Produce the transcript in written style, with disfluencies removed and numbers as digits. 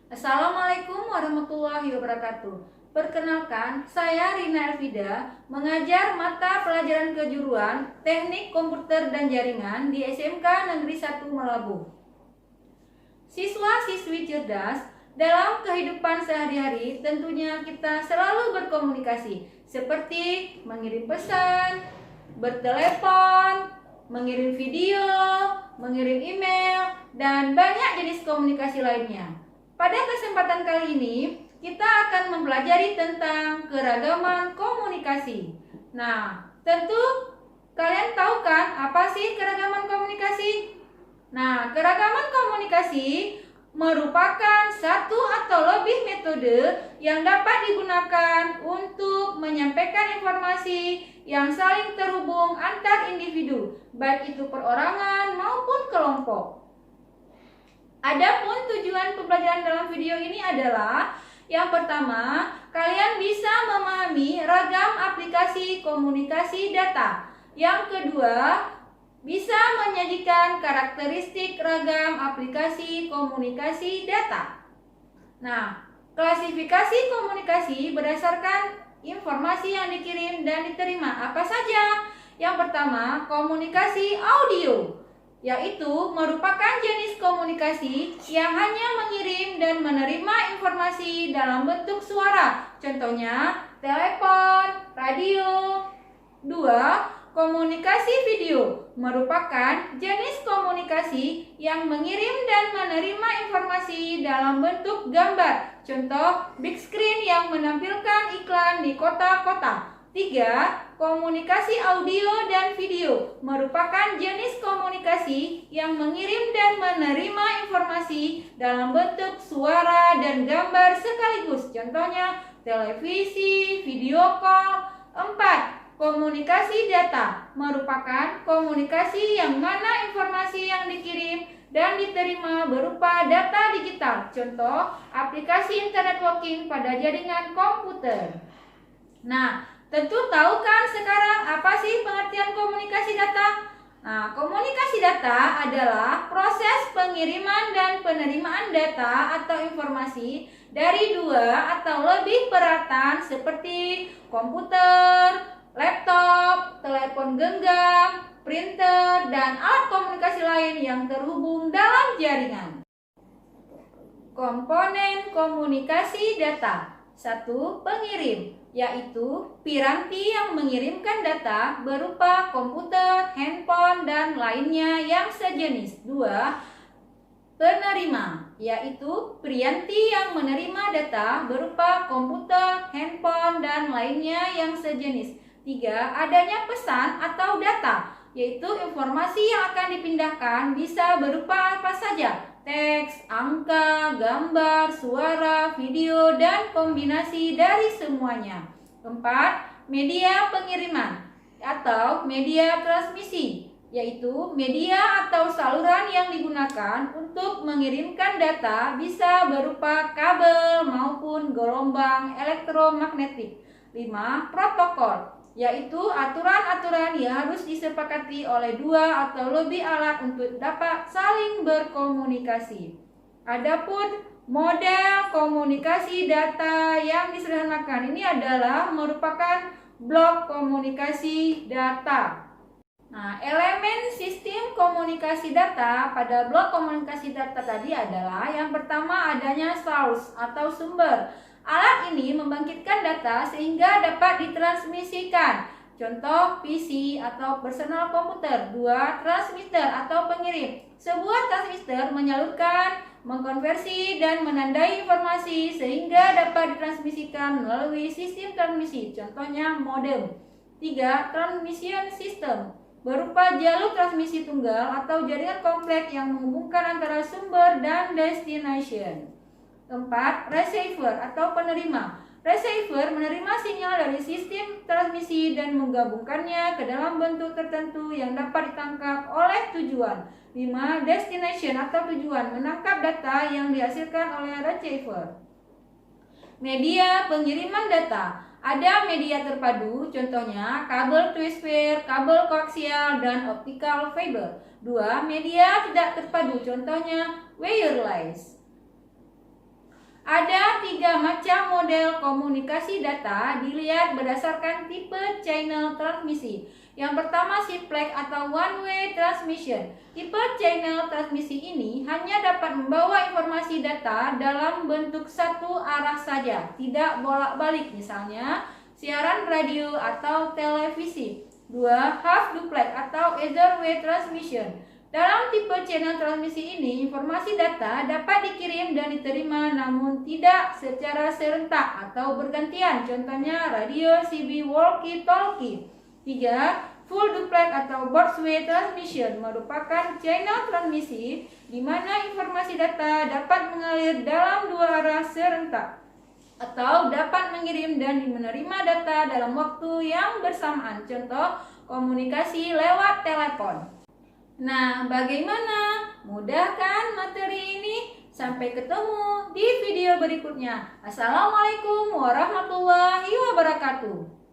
Assalamualaikum warahmatullahi wabarakatuh. Perkenalkan, saya Rina Elvida, mengajar mata pelajaran kejuruan Teknik Komputer dan Jaringan di SMK Negeri 1 Melabuh. Siswa-siswi cerdas, dalam kehidupan sehari-hari tentunya kita selalu berkomunikasi, seperti mengirim pesan, bertelepon, mengirim video, mengirim email, dan banyak jenis komunikasi lainnya. Pada kesempatan kali ini, kita akan mempelajari tentang keragaman komunikasi. Nah, tentu kalian tahu kan apa sih keragaman komunikasi? Nah, keragaman komunikasi merupakan satu atau lebih metode yang dapat digunakan untuk menyampaikan informasi yang saling terhubung antar individu, baik itu perorangan maupun kelompok. Adapun tujuan pembelajaran dalam video ini adalah yang pertama, kalian bisa memahami ragam aplikasi komunikasi data. Yang kedua, bisa menyajikan karakteristik ragam aplikasi komunikasi data. Nah, klasifikasi komunikasi berdasarkan informasi yang dikirim dan diterima apa saja? Yang pertama, komunikasi audio, yaitu merupakan jenis komunikasi yang hanya mengirim dan menerima informasi dalam bentuk suara. Contohnya, telepon, radio. Dua, komunikasi video merupakan jenis komunikasi yang mengirim dan menerima informasi dalam bentuk gambar. Contoh, big screen yang menampilkan iklan di kota-kota. 3. Komunikasi audio dan video merupakan jenis komunikasi yang mengirim dan menerima informasi dalam bentuk suara dan gambar sekaligus. Contohnya, televisi, video call. 4. Komunikasi data merupakan komunikasi yang mana informasi yang dikirim dan diterima berupa data digital. Contoh, aplikasi internet working pada jaringan komputer. Nah, tentu tahu kan sekarang apa sih pengertian komunikasi data? Nah, komunikasi data adalah proses pengiriman dan penerimaan data atau informasi dari dua atau lebih peralatan seperti komputer, laptop, telepon genggam, printer, dan alat komunikasi lain yang terhubung dalam jaringan. Komponen komunikasi data. 1. Pengirim, yaitu piranti yang mengirimkan data berupa komputer, handphone, dan lainnya yang sejenis. 2. Penerima, yaitu piranti yang menerima data berupa komputer, handphone, dan lainnya yang sejenis. 3. Adanya pesan atau data, yaitu informasi yang akan dipindahkan bisa berupa apa saja, teks, angka, gambar, suara, video, dan kombinasi dari semuanya. 4. Media pengiriman atau media transmisi, yaitu media atau saluran yang digunakan untuk mengirimkan data bisa berupa kabel maupun gelombang elektromagnetik. 5. Protokol, yaitu aturan-aturan yang harus disepakati oleh dua atau lebih alat untuk dapat saling berkomunikasi. Adapun model komunikasi data yang disederhanakan ini adalah merupakan blok komunikasi data. Nah, elemen sistem komunikasi data pada blok komunikasi data tadi adalah yang pertama adanya source atau sumber. Alat ini membangkitkan data sehingga dapat ditransmisikan. Contoh PC atau personal komputer. 2. Transmitter atau pengirim. Sebuah transmitter menyalurkan, mengkonversi, dan menandai informasi sehingga dapat ditransmisikan melalui sistem transmisi. Contohnya modem. 3. Transmission system berupa jalur transmisi tunggal atau jaringan kompleks yang menghubungkan antara sumber dan destination. 4. Receiver atau penerima. Receiver menerima sinyal dari sistem transmisi dan menggabungkannya ke dalam bentuk tertentu yang dapat ditangkap oleh tujuan. 5. Destination atau tujuan menangkap data yang dihasilkan oleh receiver. Media pengiriman data. Ada media terpadu, contohnya kabel twist pair, kabel koaksial, dan optical fiber. 2. Media tidak terpadu, contohnya wireless. Ada 3 macam model komunikasi data dilihat berdasarkan tipe channel transmisi. Yang pertama simplex atau one-way transmission. Tipe channel transmisi ini hanya dapat membawa informasi data dalam bentuk satu arah saja, tidak bolak-balik, misalnya siaran radio atau televisi. 2. Half duplex atau either way transmission. Dalam tipe channel transmisi ini, informasi data dapat dikirim dan diterima namun tidak secara serentak atau bergantian. Contohnya radio, CB, walkie-talkie. 3. Full duplex atau both way transmission merupakan channel transmisi di mana informasi data dapat mengalir dalam 2 arah serentak atau dapat mengirim dan menerima data dalam waktu yang bersamaan. Contoh, komunikasi lewat telepon. Nah, bagaimana? Mudah kan materi ini? Sampai ketemu di video berikutnya. Assalamualaikum warahmatullahi wabarakatuh.